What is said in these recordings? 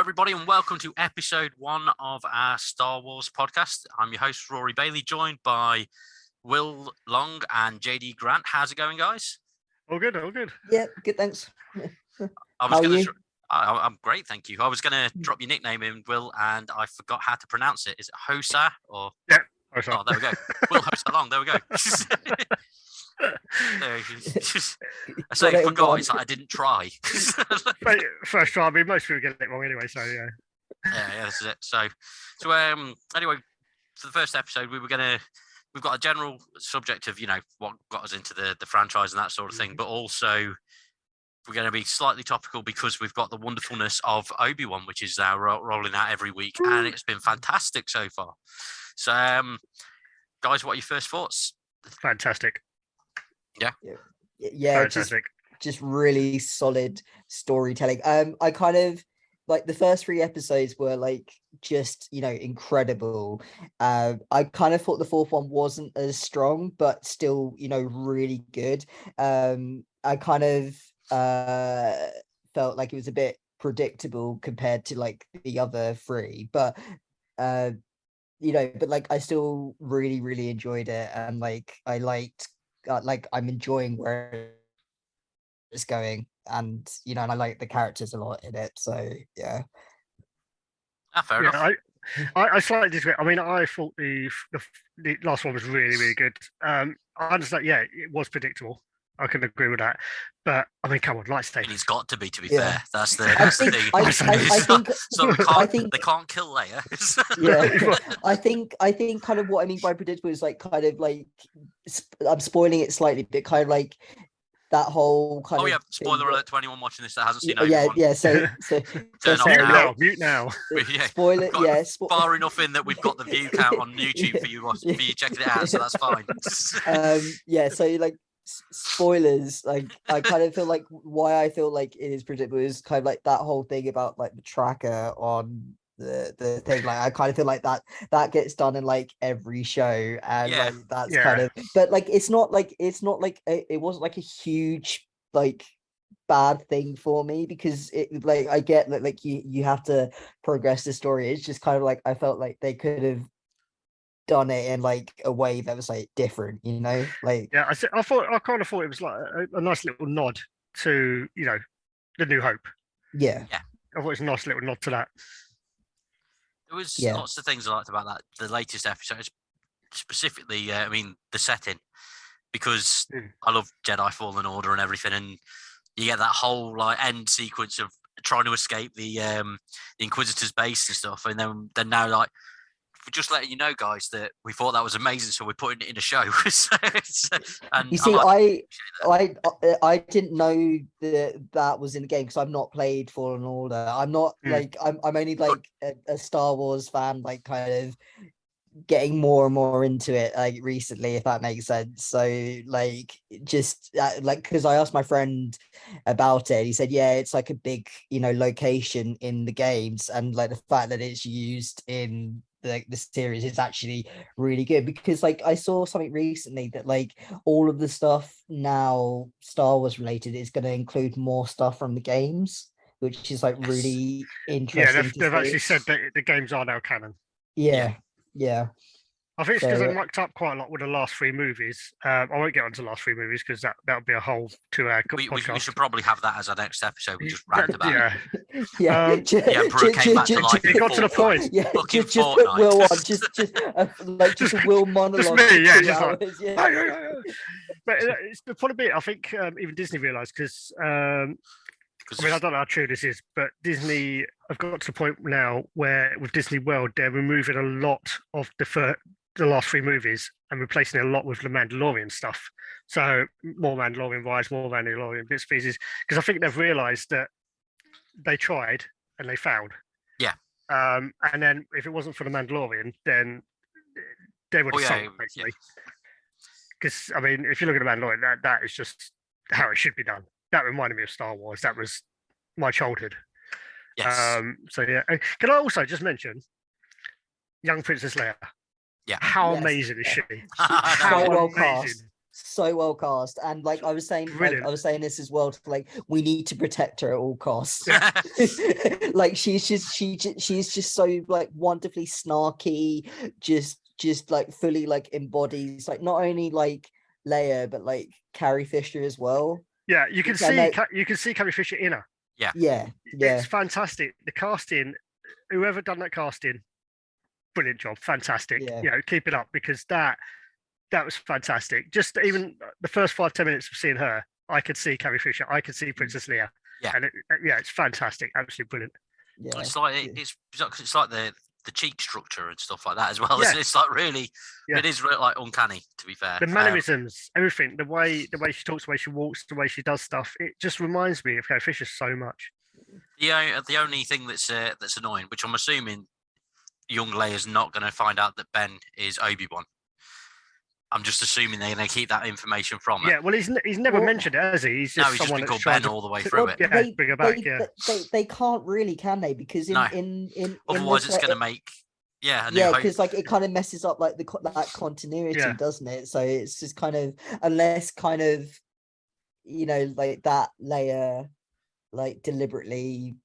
everybody, and welcome to episode 1 of our Star Wars podcast. I'm your host, Rory Bailey, joined by Will Long and JD Grant. How's it going, guys? All good, all good. Yeah, good, thanks. How are you? I'm great, thank you. I was going to drop your nickname in, Will, and I forgot how to pronounce it. Is it Hosa or? Yeah, Hosa. Oh, there we go. Will Hosa Long, there we go. I say I forgot, it's like I didn't try. First try, I mean, most people get it wrong anyway, so yeah. Yeah, this is it. So anyway, for the first episode, we've got a general subject of, what got us into the franchise and that sort of thing, but also we're going to be slightly topical because we've got the wonderfulness of Obi-Wan, which is now rolling out every week, and it's been fantastic so far. So, guys, what are your first thoughts? Fantastic. Yeah, fantastic. Just really solid storytelling. I kind of like the first 3 episodes were like just incredible. I kind of thought the 4th one wasn't as strong, but still really good. I kind of felt like it was a bit predictable compared to like the other 3, but but like I still really enjoyed it, and like I liked I'm enjoying where it's going, and and I like the characters a lot in it, so yeah. Fair enough. I slightly disagree. I mean, I thought the last one was really good. I understand, yeah, it was predictable. I can agree with that, but I mean, come on, lightsaber. He's got to be Yeah. fair. That's the thing. I think they can't kill Leia. Yeah, I think kind of what I mean by predictable is like kind of like I'm spoiling it slightly, but kind of like that whole kind of. Oh yeah, spoiler alert to anyone watching this that hasn't seen Yeah, Obi-Wan. yeah. So Turn off mute now. Yeah. Spoiler, yeah. Far enough in that we've got the view count on YouTube for you checking it out, so that's fine. Yeah. So like spoilers, like I kind of feel like why I feel like it is predictable is kind of like that whole thing about like the tracker on the thing. Like I kind of feel like that gets done in like every show, and like that's kind of, but like it wasn't like a huge like bad thing for me, because it like I get that like you have to progress the story. It's just kind of like I felt like they could have done it in like a way that was like different, like I kind of thought it was like a nice little nod to the New Hope. Yeah, I thought it was a nice little nod to that. There was lots of things I liked about that, the latest episode, specifically I mean the setting, because I love Jedi Fallen Order and everything, and you get that whole like end sequence of trying to escape the Inquisitor's base and stuff, and then now like we're just letting you know, guys, that we thought that was amazing, so we're putting it in a show. And you see, I didn't know that was in the game because I've not played Fallen Order. I'm not like I'm only like a Star Wars fan, like kind of getting more and more into it like recently, if that makes sense. So like just like because I asked my friend about it, he said it's like a big location in the games, and like the fact that it's used in the series is actually really good, because like I saw something recently that like all of the stuff now Star Wars related is going to include more stuff from the games, which is like really interesting. They've actually said that the games are now canon. Yeah. I think it's because they mucked up quite a lot with the last 3 movies. I won't get onto the last 3 movies because that would be a whole 2-hour podcast. We should probably have that as our next episode. We just rant about it. Emperor came back to life. He got to the point. Just put Will on. Just a Will monologue. Just me, just like, But it's the funny bit. I think even Disney realised, because I mean, I don't know how true this is, but Disney have got to the point now where with Disney World, they're removing a lot of the last 3 movies and replacing it a lot with the Mandalorian stuff. So more Mandalorian rides, more Mandalorian bits and pieces, because I think they've realised that they tried and they failed. Yeah. And then if it wasn't for the Mandalorian, then they would have sold, basically. Because I mean, if you look at the Mandalorian, that is just how it should be done. That reminded me of Star Wars. That was my childhood. Yes. So yeah. Can I also just mention young Princess Leia? Yeah. How amazing is she? So well cast. so well cast, and like I was saying, Brilliant. I was saying this as well. Like, we need to protect her at all costs. Like she's just so like wonderfully snarky, just like fully like embodies like not only like Leia but like Carrie Fisher as well. Yeah, you can see Carrie Fisher in her. Yeah. It's fantastic. The casting, whoever done that casting, brilliant job, fantastic. Yeah. You know, keep it up, because that was fantastic. Just even the first 5-10 minutes of seeing her, I could see Carrie Fisher, I could see Princess Leia. Yeah, and it's fantastic, absolutely brilliant. Yeah, it's like the cheek structure and stuff like that as well. Yeah. It's like really, it is really like uncanny, to be fair. The mannerisms, everything, the way she talks, the way she walks, the way she does stuff, it just reminds me of Carrie Fisher so much. The only thing that's annoying, which I'm assuming young Leia's not going to find out that Ben is Obi-Wan. I'm just assuming they're going to keep that information from her. Yeah, well, he's never mentioned it, has he? He's just he's someone just been that's called Ben all the way through it. Yeah, bring her back. They can't really, can they? Because otherwise it's going to make because like it kind of messes up like that continuity, doesn't it? So it's just kind of, unless kind of, you know, like that Leia like deliberately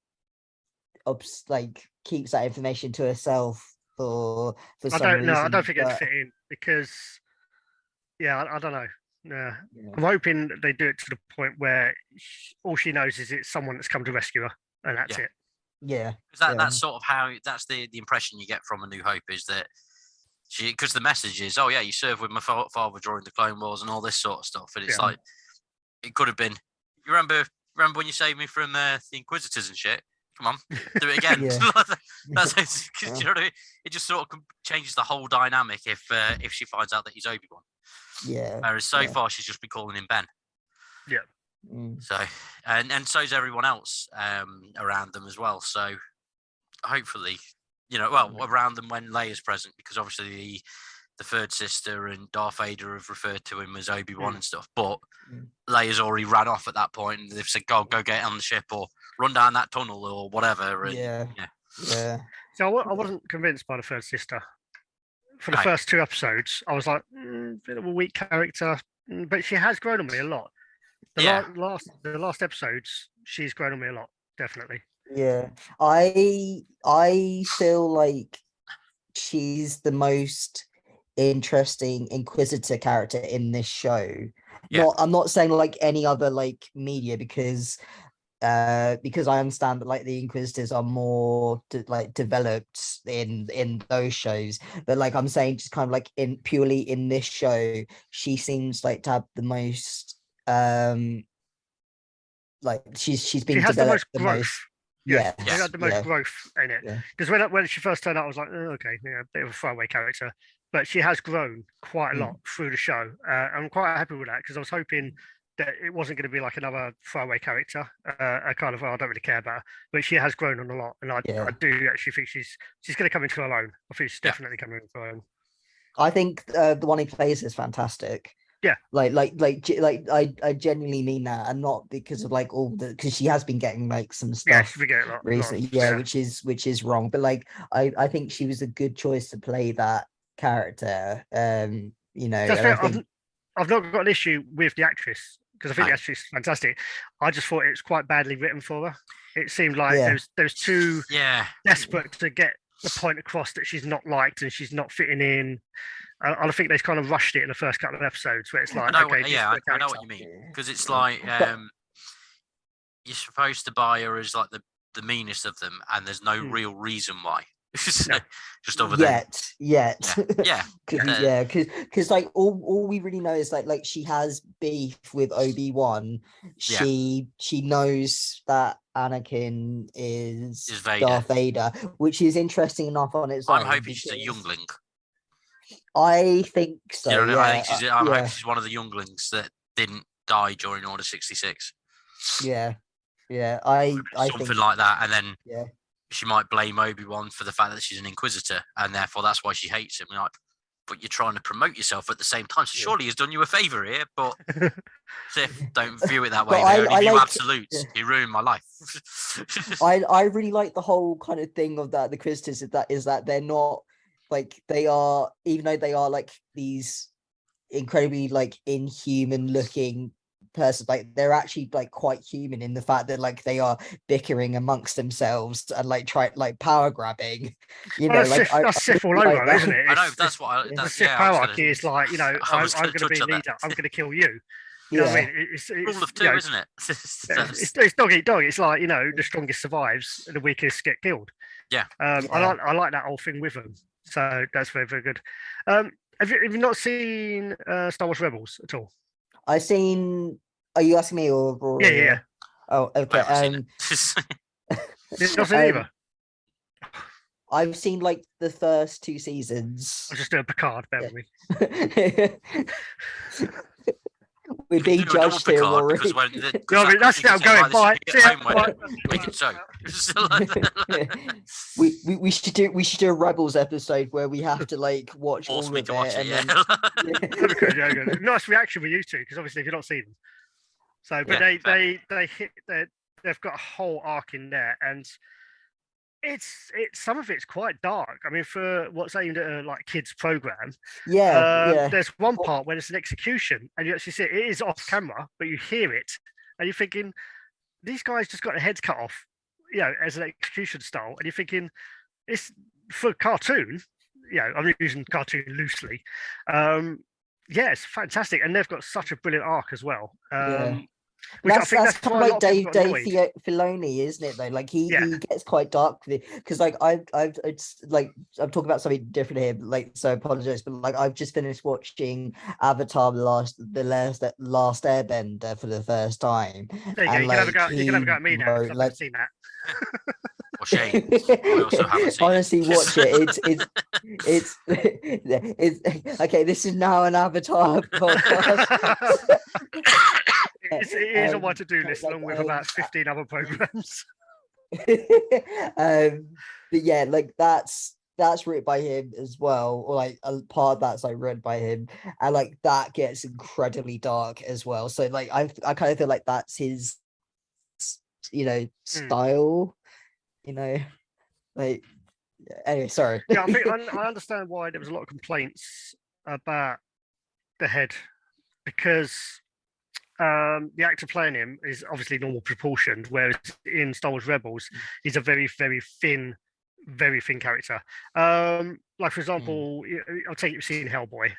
like keeps that information to herself for some reason. I don't think it'd fit in, because I don't know. Yeah. I'm hoping they do it to the point where all she knows is it's someone that's come to rescue her, and that's it. Yeah, that's sort of how that's the impression you get from A New Hope, is that because the message is, oh yeah, you served with my father during the Clone Wars and all this sort of stuff, and it's like it could have been. You remember when you saved me from the Inquisitors and shit? Come on, do it again. That's because you know what I mean? It just sort of changes the whole dynamic if she finds out that he's Obi-Wan. Yeah. Whereas so far she's just been calling him Ben. Yeah. So and so's everyone else around them as well. So hopefully, you know, around them when Leia's present, because obviously the third sister and Darth Vader have referred to him as Obi-Wan and stuff. But Leia's already ran off at that point, and they've said, go get on the ship or run down that tunnel or whatever. And, yeah. So I wasn't convinced by the third sister. For the first 2 episodes, I was like, bit of a weak character, but she has grown on me a lot. The last episodes, she's grown on me a lot, definitely. Yeah, I feel like she's the most interesting Inquisitor character in this show. I'm not saying like any other like media, because I understand that like the Inquisitors are more developed in those shows, but like I'm saying, just kind of like purely in this show, she seems like to have the most like she has the most growth. She had the most growth in it, because when she first turned out, I was like, okay, a bit of a throwaway character, but she has grown quite a lot through the show. I'm quite happy with that, because I was hoping that it wasn't going to be like another throwaway character. I kind of, I don't really care about her, but she has grown on a lot, and I do actually think she's going to come into her own. I think she's definitely coming into her own. I think the one he plays is fantastic. Yeah, I genuinely mean that, and not because of like all the, because she has been getting like some stuff recently, which is wrong. But like I think she was a good choice to play that character. You know, I've not got an issue with the actress, because I think the actress is fantastic. I just thought it was quite badly written for her. It seemed like there's too desperate to get the point across that she's not liked and she's not fitting in. I think they kind of rushed it in the first couple of episodes, where it's like, I know what you mean, because it's like you're supposed to buy her as like the meanest of them, and there's no real reason why. Just over there. Because like all we really know is like she has beef with Obi-Wan. She knows that Anakin is Darth Vader, which is interesting enough on its own. I'm hoping she's a youngling. I think so. You know, I hope she's one of the younglings that didn't die during Order 66. I something think like that, and then she might blame Obi-Wan for the fact that she's an Inquisitor, and therefore that's why she hates him. Like, but you're trying to promote yourself at the same time, so surely he's done you a favor here. But Sith don't view it that way. They only view absolutes. You ruined my life. I really like the whole kind of thing of that. The Inquisitors is that they're not like, they are, even though they are like these incredibly like inhuman looking person. Like they're actually like quite human in the fact that like they are bickering amongst themselves and like power grabbing. You know, like that's Sith all like over, that. isn't it? I know that's what I. The That, Sith yeah, I was gonna, hierarchy is like, you know, I I'm was going gonna to be touch a on that. leader. I'm going to kill you. You know what I mean? It's Rule of two, you know, isn't it? it's dog eat dog. It's like, you know, the strongest survives and the weakest get killed. Yeah. I like that whole thing with them. So that's very, very good. Have you not seen Star Wars Rebels at all? I've seen. Are you asking me or Rory? Yeah. Oh, okay. You've not seen either. I've seen like the first 2 seasons. I'll just do a Picard, bear with me. We're being judged here, Rory. Because when that's how I'm going. Bye. Make it so. we should do a Rebels episode where we have to like watch all of it, and then nice reaction with you two, because obviously if you've not seen them. So, but they've got a whole arc in there, and it's some of it's quite dark. I mean, for what's aimed at a like kids program, there's one part where it's an execution, and you actually see it is off camera, but you hear it, and you're thinking these guys just got their heads cut off, you know, as an execution style, and you're thinking it's for cartoon. You know, I'm using cartoon loosely. It's fantastic, and they've got such a brilliant arc as well. That's kind of like Dave Filoni, isn't it? Though, like he gets quite dark because like I'm talking about something different here. Like, so I apologize, but like I've just finished watching Avatar: The Last Airbender for the first time. There you go. You can have a go at me now. I've never seen that. Or Shane. I also haven't seen honestly, watch it. It's okay. This is now an Avatar podcast. It is on my to-do list, along with about 15 other programs. But yeah, like that's written by him as well, or like a part of that's like written by him, and like that gets incredibly dark as well. So like I kind of feel like that's his, you know, style. You know, like anyway, sorry. Yeah, I think I understand why there was a lot of complaints about the head, because the actor playing him is obviously normal proportioned, whereas in Star Wars Rebels, he's a very, very thin character. Like for example, I'll take you've seen Hellboy.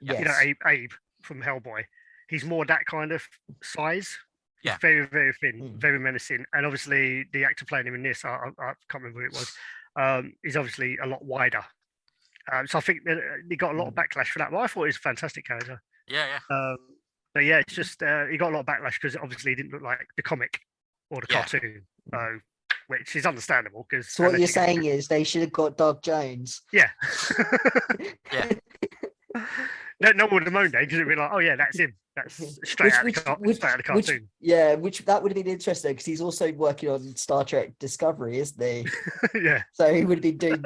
Yes. You know, Abe from Hellboy. He's more that kind of size. He's very, very thin, very menacing. And obviously the actor playing him in this, I can't remember who it was, he's obviously a lot wider. So I think that he got a lot of backlash for that. But I thought he was a fantastic character. Yeah. But yeah, it's just he got a lot of backlash because it obviously didn't look like the comic or the cartoon, which is understandable. Because so what you're saying is they should have got Doug Jones. Yeah. Yeah. No one would have moaned because it'd be like, oh yeah, that's him. That's straight out of the cartoon. Which that would have been interesting because he's also working on Star Trek Discovery, isn't he? Yeah. So he would have been doing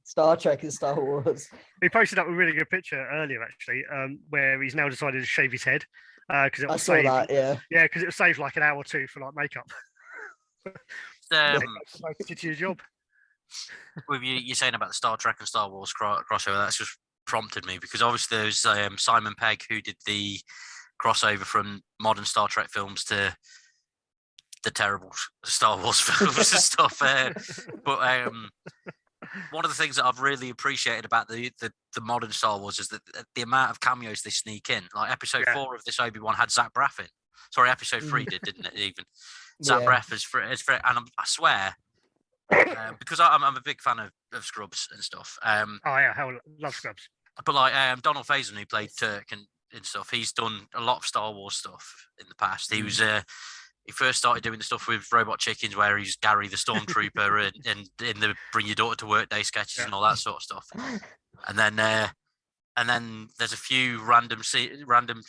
Star Trek and Star Wars. He posted up a really good picture earlier, actually, where he's now decided to shave his head because it was saved. Yeah, because it was saved like an hour or two for like makeup. It's your job. With you saying about the Star Trek and Star Wars crossover, that's just prompted me because obviously there's Simon Pegg who did the crossover from modern Star Trek films to the terrible Star Wars films and stuff. But one of the things that I've really appreciated about the modern Star Wars is that the amount of cameos they sneak in. Like episode 4 of this Obi-Wan had Zach Braff in. Sorry, episode 3 didn't it? Even Zach Braff is for, and I swear. Because I'm a big fan of Scrubs and stuff. I love Scrubs. But like Donald Faison, who played Turk and stuff, he's done a lot of Star Wars stuff in the past. He was he first started doing the stuff with Robot Chickens, where he's Gary the Stormtrooper, and in the Bring Your Daughter to Work Day sketches and all that sort of stuff. And then there's a few random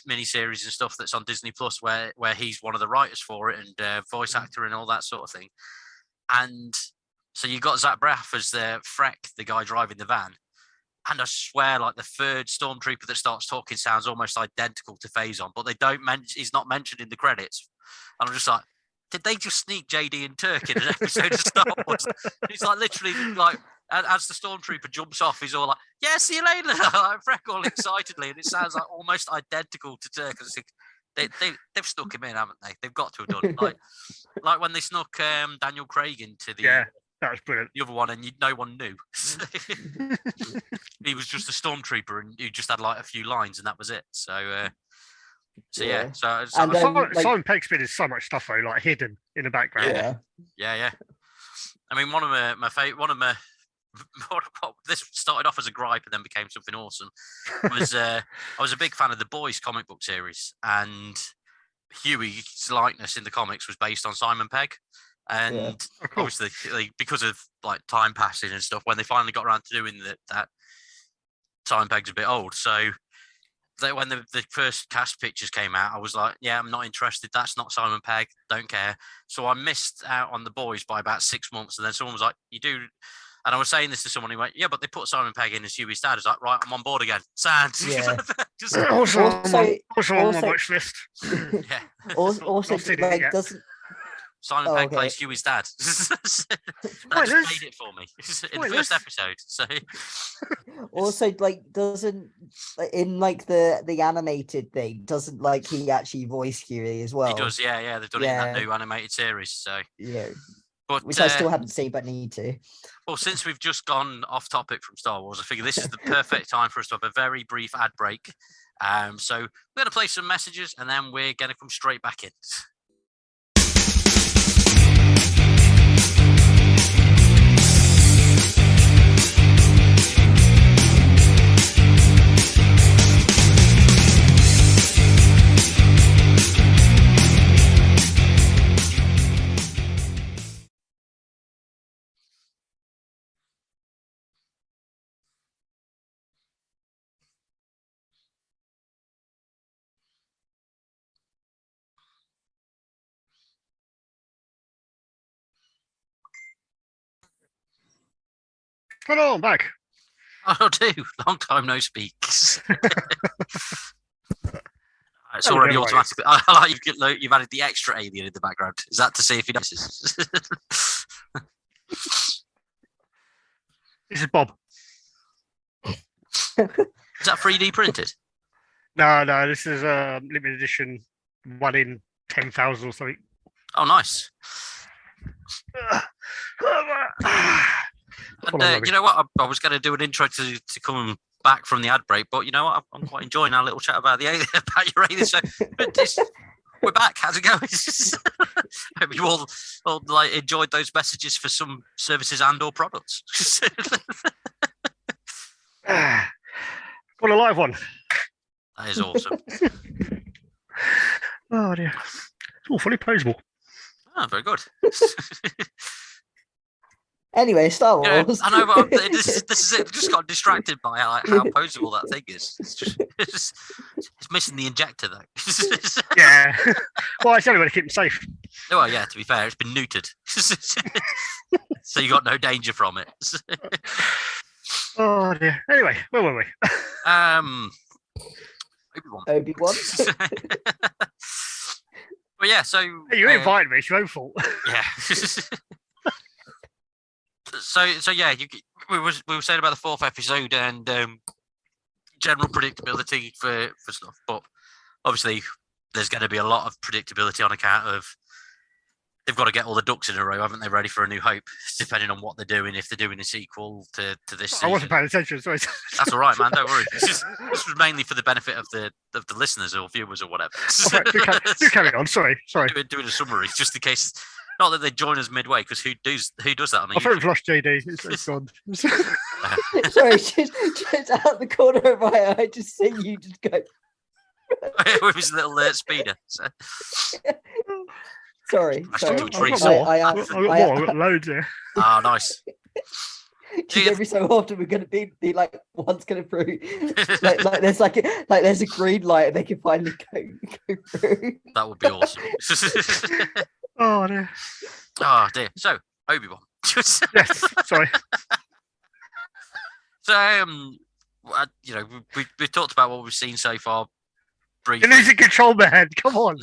mini-series and stuff that's on Disney Plus where he's one of the writers for it and voice actor and all that sort of thing. And so you got Zach Braff as the Freck, the guy driving the van. And I swear, like the third Stormtrooper that starts talking sounds almost identical to Faison, but they don't he's not mentioned in the credits. And I'm just like, did they just sneak JD and Turk in an episode of Star Wars? He's like literally like as the stormtrooper jumps off, he's all like, "Yeah, see you later," like all excitedly, and it sounds like almost identical to Turk. They've snuck him in, haven't they? They've got to have done it. Like when they snuck Daniel Craig into the that was brilliant. The other one, and no one knew. He was just a stormtrooper, and he just had like a few lines, and that was it. So yeah. So Simon Pegg's been in so much stuff though, like hidden in the background. Yeah. I mean, one of my favorite, this started off as a gripe and then became something awesome. Was I was a big fan of the Boys comic book series, and Huey's likeness in the comics was based on Simon Pegg. And obviously, because of like time passing and stuff, when they finally got around to doing that, Simon Pegg's a bit old. So when the first cast pictures came out, I was like, yeah, I'm not interested. That's not Simon Pegg. Don't care. So I missed out on the Boys by about 6 months. And then someone was like, you do. And I was saying this to someone who went, yeah, but they put Simon Pegg in as Huey's dad. I was like, right, I'm on board again. Sad. Yeah. also on my watch list. Yeah. Also like, doesn't Simon Pegg plays Huey's dad. That just made it for me in the first episode. So also, like, doesn't in like the animated thing, doesn't like he actually voice Huey as well? He does, yeah. They've done it in that new animated series. So yeah, but which I still haven't seen, but need to. Well, since we've just gone off topic from Star Wars, I figure this is the perfect time for us to have a very brief ad break. So we're going to play some messages, and then we're going to come straight back in. Hello, I'm back. Oh, do. Long time no speak. It's already automatically. I like you've added the extra alien in the background. Is that to see if he notices? This is Bob. Is that 3D printed? No, this is a limited edition, 1 in 10,000 or something. Oh, nice. And you know what? I was going to do an intro to come back from the ad break, but you know what? I'm quite enjoying our little chat about your alien. So we're back. How's it going? Hope you all like enjoyed those messages for some services and/or products. What a live one! That is awesome. Oh dear, it's all fully posable. Oh, very good. Anyway, Star Wars. I know, but this is it. Just got distracted by how posable that thing is. It's missing the injector though. Yeah. Well, it's the only way to keep them safe. Well, yeah. To be fair, it's been neutered, so you got no danger from it. Oh dear. Anyway, where were we? Obi-Wan. Well, yeah. So hey, you invited me. It's your own fault. Yeah. So yeah, we were saying about the 4th episode and general predictability for stuff, but obviously there's going to be a lot of predictability on account of they've got to get all the ducks in a row, haven't they, ready for A New Hope, depending on what they're doing, if they're doing a sequel to this season. I wasn't paying attention, sorry. That's all right, man, don't worry. This was mainly for the benefit of the listeners or viewers or whatever. Right, do carry on, sorry. Doing a summary, just in case. Not that they join us midway, because who does that on a I thought we've lost JD. It's gone. Sorry, just out the corner of my eye, I just see you just go. With his little speeder. So. I've Sorry. got loads here. Oh, nice. Every so often we're going to be like one's going to prove like there's a green light and they can finally go through. That would be awesome. Oh dear. Oh dear. So Obi-Wan. Yes. Sorry. So you know, we've talked about what we've seen so far. Briefly. You're losing control, man. Come on.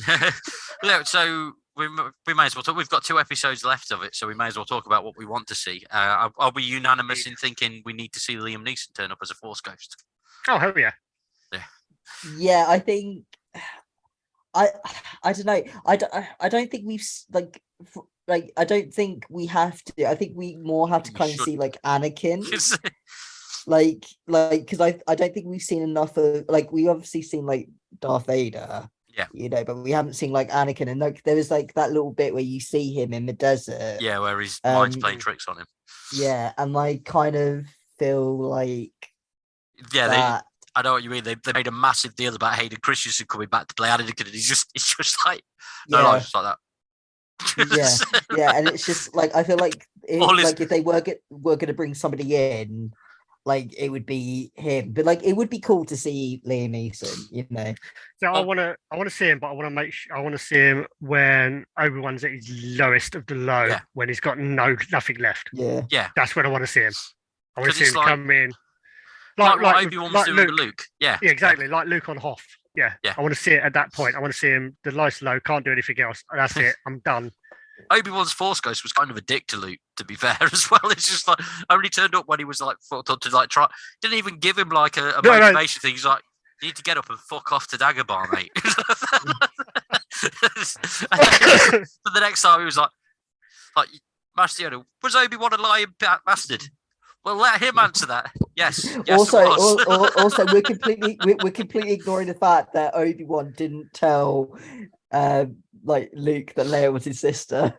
Yeah. So we may as well talk. We've got 2 episodes left of it, so we may as well talk about what we want to see. Are we unanimous in thinking we need to see Liam Neeson turn up as a Force ghost? Oh, hell yeah. Yeah, I think I don't know. I don't think we've I don't think we have to. I think we more have to kind of see like Anakin. Because I don't think we've seen enough of we've obviously seen like Darth Vader. Yeah. But we haven't seen like Anakin, and there was like that little bit where you see him in the desert. Yeah, where his mind's playing tricks on him. Yeah, and I kind of feel like I know what you mean. They made a massive deal about Hayden Christensen coming back to play Anakin, and it's just like just like that. yeah, and it's just like I feel like if they were going to bring somebody in, like it would be him. But like it would be cool to see Liam Neeson, So I want to see him, but I want to see him when Obi-Wan's at his lowest of the low, when he's got nothing left. Yeah, that's when I want to see him. I want to see him come in. Like Obi-Wan was doing with Luke. Yeah, exactly. Like Luke on Hoth. Yeah. I want to see it at that point. I want to see him, the lowest low, can't do anything else. That's it. I'm done. Obi-Wan's Force Ghost was kind of a dick to Luke, to be fair, as well. It's just like, only turned up when he was like, thought to like try. Didn't even give him like a motivation thing. He's like, you need to get up and fuck off to Dagobah, mate. But the next time he was like, Master Yoda, was Obi-Wan a lying bastard? Well, let him answer that. Yes. Also, we're completely ignoring the fact that Obi-Wan didn't tell Luke that Leia was his sister.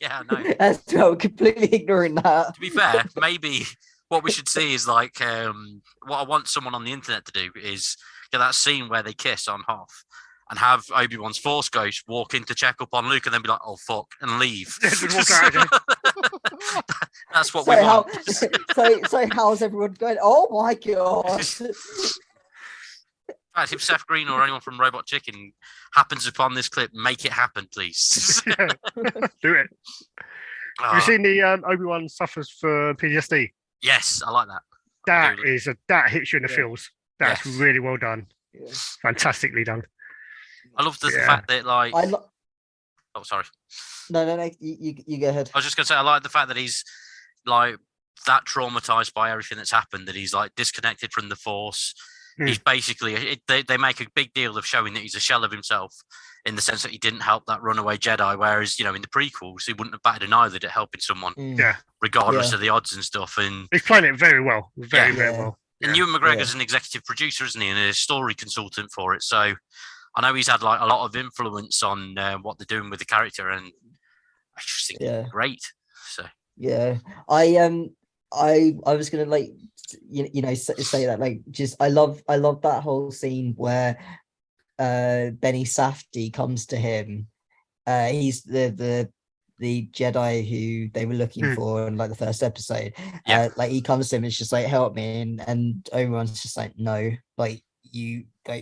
Yeah, I know. As well, completely ignoring that. To be fair, maybe what we should see is what I want someone on the internet to do is get that scene where they kiss on Hoth and have Obi-Wan's Force Ghost walk in to check up on Luke and then be like, oh, fuck, and leave. That's what we want. So how's everyone going? Oh my god. If Seth Green or anyone from Robot Chicken happens upon this clip, make it happen, please. Do it. Have you seen the Obi-Wan suffers for PTSD? Yes, I like that. That hits you in the feels. That's really well done. Yeah. Fantastically done. I love the fact that oh, sorry. No. You go ahead. I was just gonna say I like the fact that he's like that traumatized by everything that's happened, that he's like disconnected from the Force. He's basically they make a big deal of showing that he's a shell of himself in the sense that he didn't help that runaway Jedi, whereas in the prequels he wouldn't have batted an eyelid at helping someone, regardless of the odds and stuff. And he's playing it very well, very well. And Ewan McGregor's an executive producer, isn't he, and a story consultant for it. So I know he's had like a lot of influence on what they're doing with the character, and I just think it's great. So I was gonna say that I love that whole scene where Benny Safdie comes to him. He's the Jedi who they were looking for in the first episode. He comes to him and it's just like, help me, and Obi-Wan's just like, no,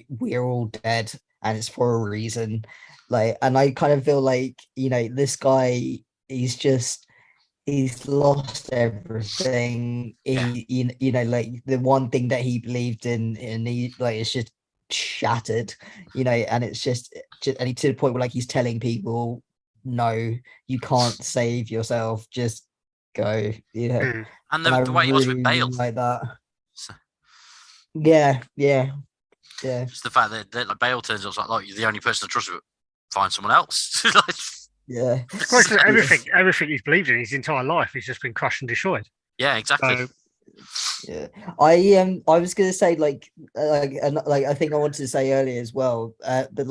we're all dead and it's for a reason. And I kind of feel like this guy, he's lost everything. The one thing that he believed in he it's just shattered, and it's just and he to the point where he's telling people, no, you can't save yourself, just go, And the way he was with Bale, like that. So. Yeah. Just the fact that Bale turns up like you're the only person to trust, find someone else. Yeah. Everything he's believed in his entire life, he's just been crushed and destroyed. Yeah, exactly. Yeah, I was gonna say I think I wanted to say earlier as well, but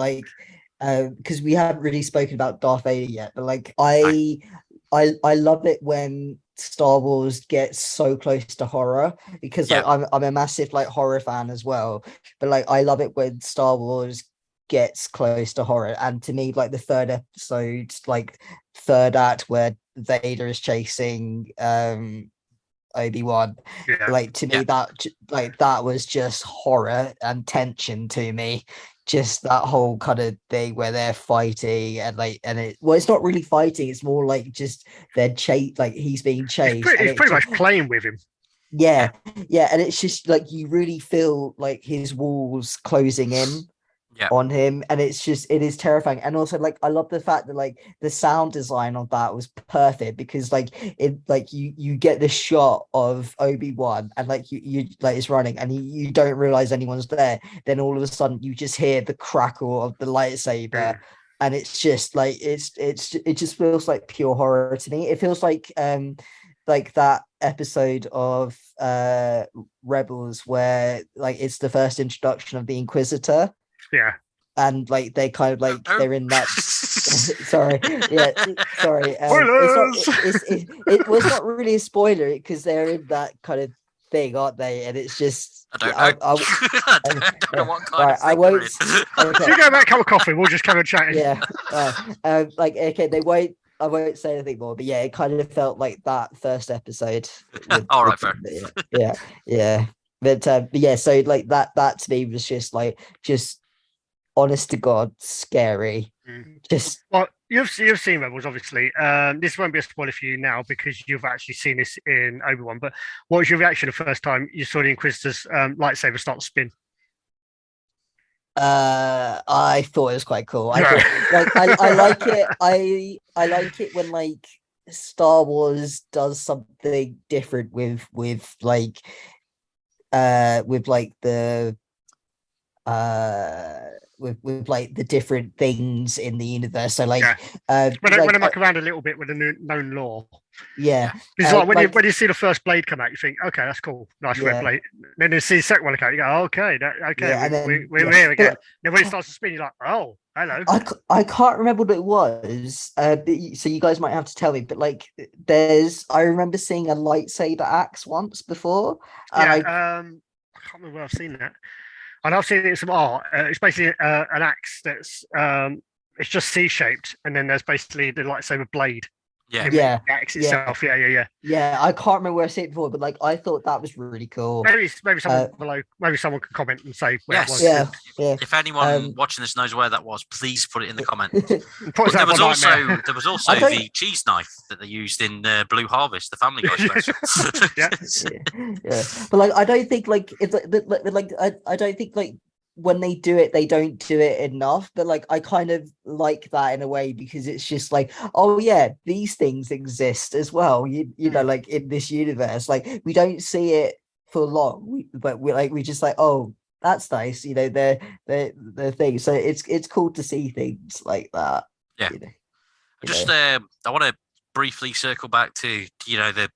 because we haven't really spoken about Darth Vader yet, but I love it when Star Wars gets so close to horror, because I'm a massive horror fan as well, but I love it when Star Wars gets close to horror. And to me, the third episode, third act where Vader is chasing Obi-Wan, to me that was just horror and tension to me. Just that whole kind of thing where they're fighting and it's not really fighting, it's more just they're he's being chased. He's pretty much playing with him. Yeah, and it's just you really feel his walls closing in. on him, and it is terrifying. And also, like, I love the fact that like the sound design of that was perfect, because like it, like you get this shot of Obi-Wan, and like you like it's running, and you don't realize anyone's there. Then all of a sudden you just hear the crackle of the lightsaber. And it's just like it just feels like pure horror to me. It feels like that episode of Rebels where like it's the first introduction of the Inquisitor. Yeah. And like they kind of like they're in that sorry. It was not really a spoiler, because they're in that kind of thing, aren't they? And it's just I don't know. I don't know what kind of thing I won't. Okay. You go back, cup of coffee. We'll just come and chat. Yeah. Like okay, I won't say anything more, but yeah, it kind of felt like that first episode. All right, fair. Yeah. But yeah, so like that to me was just honest to God scary. Just well, you've seen Rebels, obviously. This won't be a spoiler for you now because you've actually seen this in Obi-Wan. But what was your reaction the first time you saw the Inquisitor's lightsaber start to spin? I thought it was quite cool. I like it. I like it when like Star Wars does something different with like the with like the different things in the universe. So like when I muck around a little bit with the known lore. Yeah. It's like when you see the first blade come out, you think, okay, that's cool, nice red blade. Then you see the second one come out, you go, okay, we're here again. Then when it starts to spin, you're like, oh, hello. I can't remember what it was. So you guys might have to tell me, but like I remember seeing a lightsaber axe once before. I can't remember where I've seen that. And I've seen it in some art. It's basically an axe that's it's just C-shaped, and then there's basically the lightsaber blade. The axe itself. Yeah. I can't remember where I seen it before, but like I thought that was really cool. Maybe someone below, maybe someone can comment and say where it was. Yeah. If anyone watching this knows where that was, please put it in the comments. There was also the cheese knife that they used in Blue Harvest, the Family Guy special. Yeah. But like I don't think like it's like I don't think like when they do it, they don't do it enough. But like I kind of like that in a way, because it's just like, oh yeah, these things exist as well. You know, like in this universe, like we don't see it for long, but we just like, oh, that's nice. You know, they're things. So it's cool to see things like that. Yeah. I want to briefly circle back to the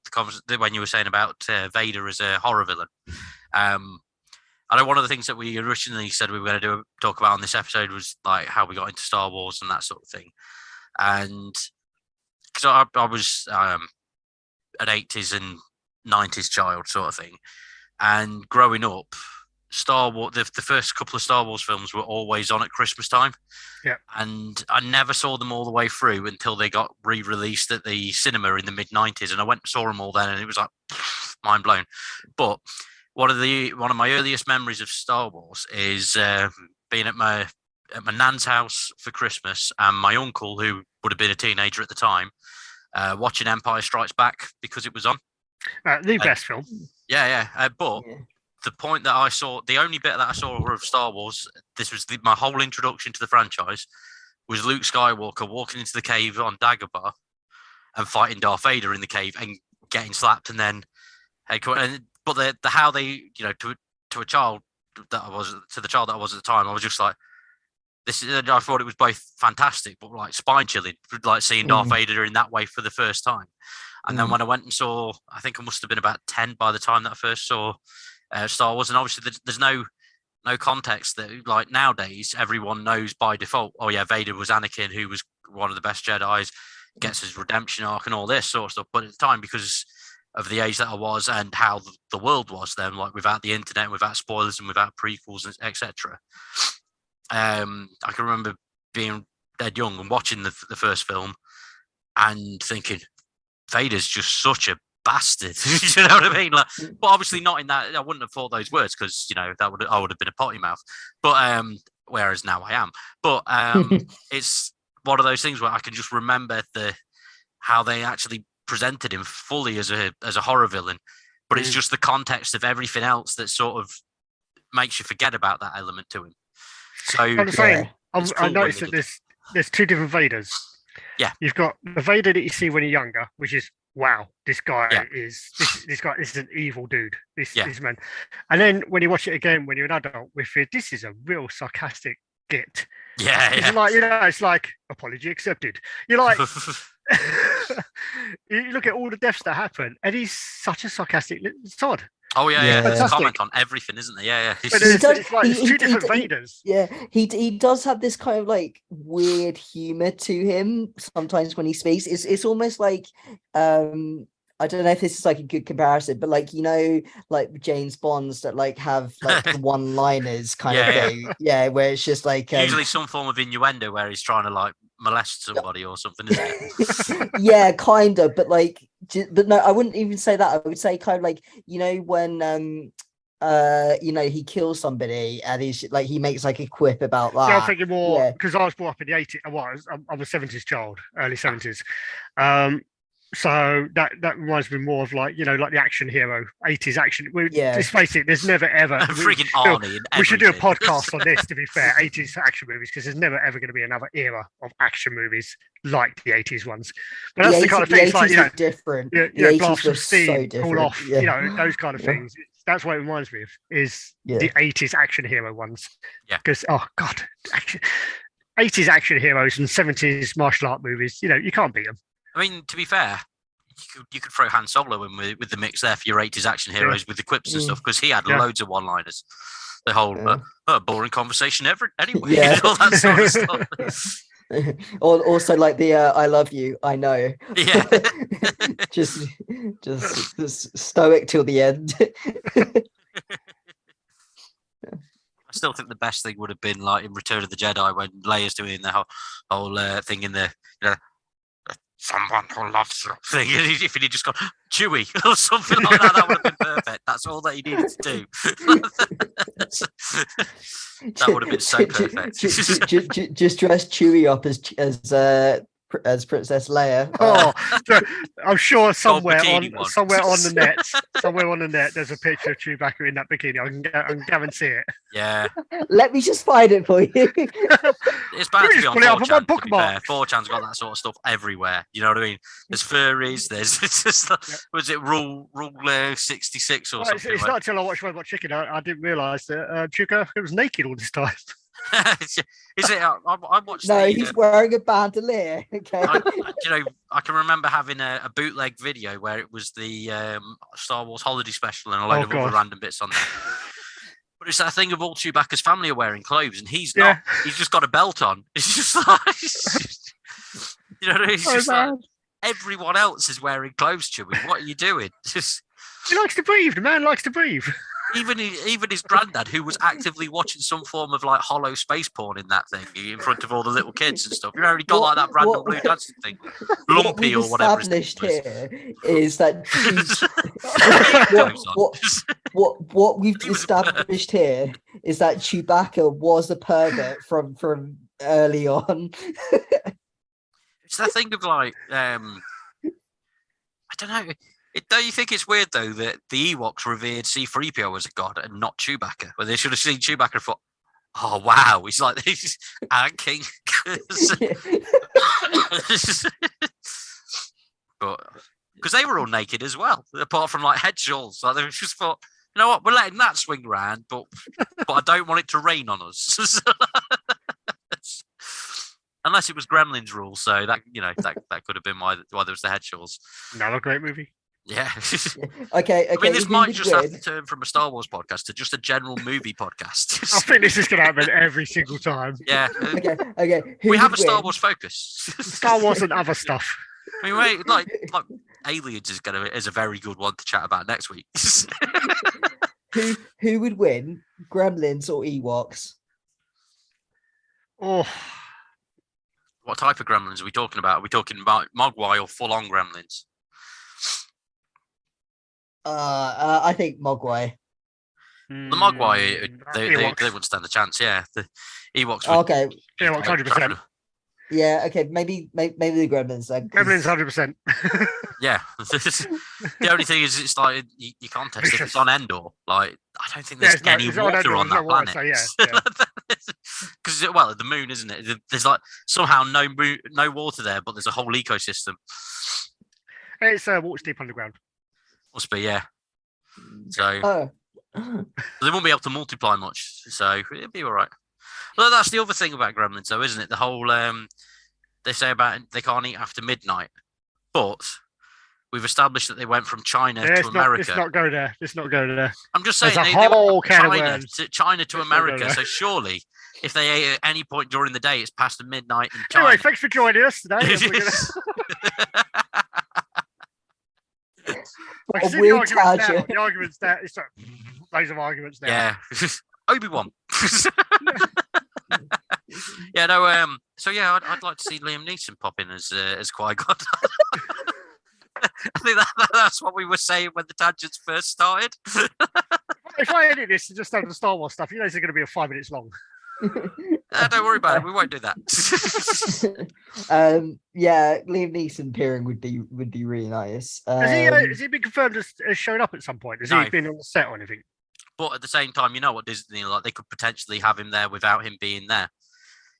when you were saying about Vader as a horror villain. I know one of the things that we originally said we were going to talk about on this episode was like how we got into Star Wars and that sort of thing. And because I was an 80s and 90s child sort of thing. And growing up, Star Wars, the first couple of Star Wars films were always on at Christmas time. Yeah. And I never saw them all the way through until they got re-released at the cinema in the mid-90s. And I went and saw them all then, and it was like mind blown. But one of my earliest memories of Star Wars is being at my nan's house for Christmas, and my uncle, who would have been a teenager at the time, watching Empire Strikes Back because it was on. The best film. But the point that I saw, the only bit that I saw of Star Wars, this was my whole introduction to the franchise, was Luke Skywalker walking into the cave on Dagobah and fighting Darth Vader in the cave and getting slapped, and then but the how they, to a child that I was, to the child that I was at the time, I was just like, this is. I thought it was both fantastic, but like spine chilling, like seeing Darth Vader in that way for the first time. And then when I went and saw, I think I must have been about 10 by the time that I first saw Star Wars, and obviously there's no context that, like, nowadays everyone knows by default, oh yeah, Vader was Anakin, who was one of the best Jedis, gets his redemption arc and all this sort of stuff. But at the time, because of the age that I was and how the world was then, like without the internet, without spoilers and without prequels, etc. I can remember being dead young and watching the first film and thinking, Vader's just such a bastard. You know what I mean? Like, but obviously not in that. I wouldn't have thought those words because I would have been a potty mouth. But whereas now I am. But it's one of those things where I can just remember how they actually presented him fully as a horror villain, but it's just the context of everything else that sort of makes you forget about that element to him. So I'm the same. it's I cool noticed when that they there's two different Vaders. Yeah. You've got the Vader that you see when you're younger, which is wow, this guy Yeah. is this guy is an evil dude. This man. And then when you watch it again when you're an adult, we feel this is a real sarcastic git. Yeah, It's like, it's like apology accepted. You're like you look at all the deaths that happen, and he's such a sarcastic sod. Oh yeah. There's a Fantastic. comment on everything, isn't there? Yeah. But it's like it's two different Vaders. He does have this kind of like weird humor to him sometimes when he speaks. It's almost like I don't know if this is like a good comparison, but like, like James Bonds that like have like the one-liners kind of thing. Yeah, where it's just like usually some form of innuendo where he's trying to like molest somebody or something, isn't it? Yeah, kind of, but like, but no, I wouldn't even say that. I would say kind of like, when he kills somebody and he's like, he makes like a quip about that. Yeah, I'm thinking more because I was brought up in the 80s. I'm a 70s child, early 70s. So that reminds me more of like, like the action hero, 80s action. Just face it, there's never ever freaking Arnie. We should do a podcast on this, to be fair, 80s action movies, because there's never ever going to be another era of action movies like the 80s ones. But that's the kind of thing. It's like, different. Blast from steam, so cool off, those kind of things. That's what it reminds me of, is the 80s action hero ones. Yeah. Because 80s action heroes and 70s martial art movies, you can't beat them. I mean, to be fair, you could throw Han Solo in with the mix there for your 80s action heroes with the quips and stuff, because he had loads of one-liners. The whole boring conversation anyway, all that sort of stuff. Also like the I love you, I know. Yeah. just stoic till the end. I still think the best thing would have been like in Return of the Jedi when Leia's doing the whole thing in the someone who loves you thing. If he'd just gone Chewie or something like that, that would have been perfect. That's all that he needed to do. That would have been so perfect. Just dress Chewie up as Princess Leia. I'm sure somewhere on the net, there's a picture of Chewbacca in that bikini. I can guarantee it. Yeah. Let me just find it for you. It's bad to be on 4chan, to be fair. 4chan's got that sort of stuff everywhere. You know what I mean? There's furries. There's was it Rule 66 or something? It's not until I watched Robot Chicken I didn't realise that Chewbacca was naked all this time. Is it? I watched. No, he's wearing a bandolier. Okay. I can remember having a bootleg video where it was the Star Wars holiday special and a load of other random bits on there. But it's that thing of all Chewbacca's family are wearing clothes, and he's not. He's just got a belt on. It's just like, it's just like everyone else is wearing clothes, Chewie. What are you doing? He likes to breathe. The man likes to breathe. Even his granddad, who was actively watching some form of like hollow space porn in that thing in front of all the little kids and stuff. You already got like that random blue dancing thing, lumpy or whatever. Established here is that what we've established here is that Chewbacca was a pervert from early on. It's that thing of like I don't know. Don't you think it's weird though that the Ewoks revered C-3PO as a god and not Chewbacca? Well, they should have seen Chewbacca and thought, "Oh wow, he's like this Ant King." But because they were all naked as well, apart from like head shawls, so they just thought, you know what, we're letting that swing around, but I don't want it to rain on us. Unless it was Gremlins rule, so that that could have been why there was the head shawls. Another great movie. Yeah. Okay. I mean, this might just have to turn from a Star Wars podcast to just a general movie podcast. I think this is going to happen every single time. Yeah. Okay. We have a Star Wars focus. Star Wars and other stuff. I mean, like Aliens is a very good one to chat about next week. Who would win, Gremlins or Ewoks? Oh. What type of Gremlins are we talking about? Are we talking about Mogwai or full-on Gremlins? I think Mogwai. The Mogwai, they wouldn't stand a chance. Yeah, the Ewoks. Okay. Ewoks, 100%. Yeah. Okay. Maybe the Gremlins then. Gremlins, 100%. Yeah. The only thing is, it's like you can't test if it's on Endor. Like, I don't think there's any water on that planet. because well, the moon, isn't it? There's like somehow no water there, but there's a whole ecosystem. It's water's deep underground. Must be, yeah. So they won't be able to multiply much. So it'll be all right. Well, that's the other thing about gremlins, though, isn't it? The whole they say about they can't eat after midnight, but we've established that they went from China to America. Let's not go there. Let's not go there. I'm just saying they went from China to America. So surely, if they ate at any point during the day, it's past the midnight in China. Anyway, thanks for joining us today. The arguments there. It's loads of arguments there. Yeah, Obi-Wan. Yeah, no. So yeah, I'd like to see Liam Neeson pop in as Qui-Gon. I think that's what we were saying when the tangents first started. If I edit this and just have the Star Wars stuff, you know it's going to be 5 minutes long. Don't worry about it. We won't do that. Yeah, Liam Neeson appearing would be really nice. Has he been confirmed as showing up at some point? Has he been on the set or anything? But at the same time, you know what Disney like? They could potentially have him there without him being there.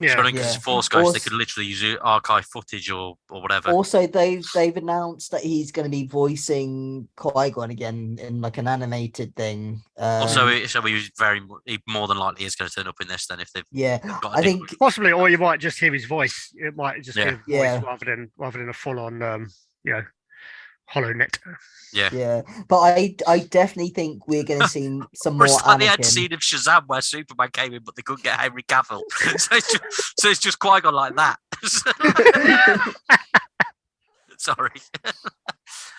Yeah, because it's Force Ghost, they could literally use archive footage or whatever. Also, they've announced that he's going to be voicing Qui-Gon again in like an animated thing. So he's more than likely is going to turn up in this then if they've I think possibly, or you might just hear his voice. It might just hear his voice rather than a full on HoloNet. Yeah, but I definitely think we're going to see some more. It's like the end scene of Shazam where Superman came in, but they couldn't get Henry Cavill, so it's just Qui-Gon like that. Sorry,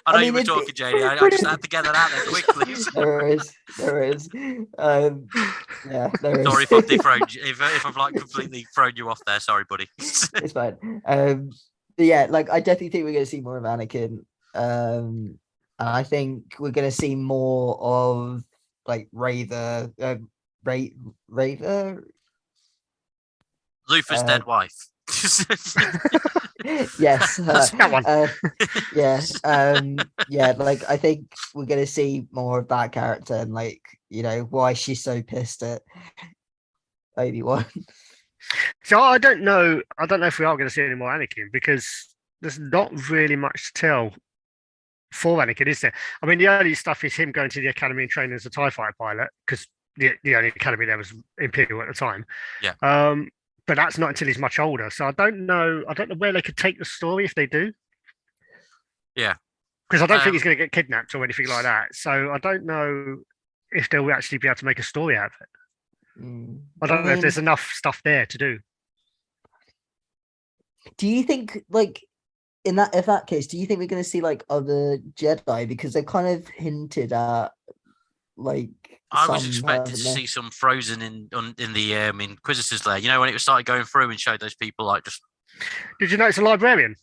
I know you were talking, JD. I just had to get that out there quickly. There is. Yeah, there is. Sorry if I've dethroned you, if I've like completely thrown you off there. Sorry, buddy. It's fine. But yeah, like I definitely think we're going to see more of Anakin. And I think we're going to see more of like Rayther. Luther's dead wife. Yes, that one. Yeah, like I think we're going to see more of that character and like why she's so pissed at Obi-Wan. So I don't know if we are going to see any more Anakin because there's not really much to tell for Anakin, is there? I mean, the early stuff is him going to the academy and training as a TIE fighter pilot because the only academy there was Imperial at the time. Yeah. But that's not until he's much older. So I don't know where they could take the story if they do. Yeah. Because I don't think he's going to get kidnapped or anything like that. So I don't know if they'll actually be able to make a story out of it. I don't know if there's enough stuff there to do. Do you think, like, in that case, do you think we're going to see like other Jedi because they've kind of hinted at like? I was expecting to see some frozen in the Inquisitor's lair. You know when it started going through and showed those people like just. Did you notice a librarian?